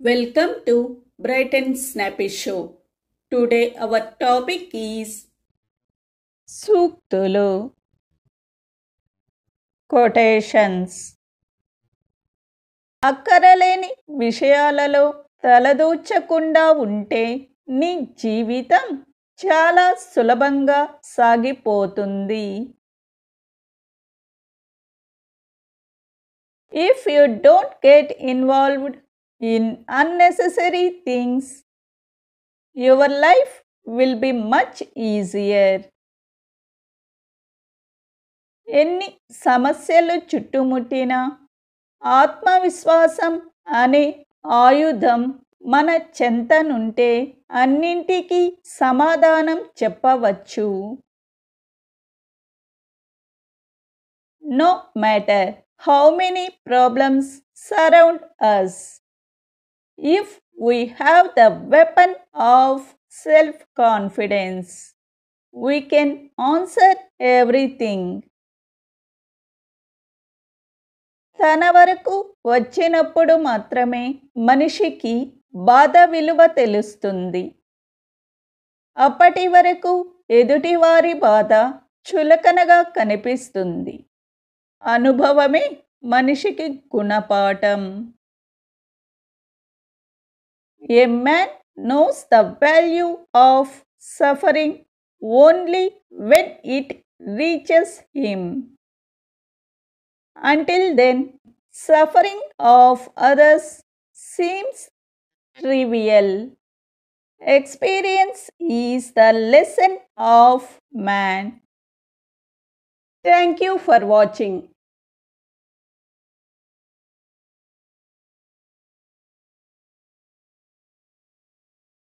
Welcome to Bright and Snappy Show. Today our topic is సూక్తులు quotations. అక్కరలేని విషయాలలో తలదూర్చకుండా ఉంటే నీ జీవితం చాలా సులభంగా సాగిపోతుంది. If you don't get involved in unnecessary things, your life will be much easier. ఎన్ని సమస్యలు చుట్టుముట్టినా ఆత్మవిశ్వాసం అనే ఆయుధం మన చెంతనుంటే అన్నింటికీ సమాధానం చెప్పవచ్చు. No matter how many problems surround us, if we have the weapon of self-confidence, we can answer everything. తన వరకు వచ్చినప్పుడు మాత్రమే మనిషికి బాధ విలువ తెలుస్తుంది. అప్పటి వరకు ఎదుటివారి బాధ చులకనగా కనిపిస్తుంది. అనుభవమే మనిషికి గుణపాఠం. A man knows the value of suffering only when it reaches him. Until then, suffering of others seems trivial. Experience is the lesson of man. Thank you for watching.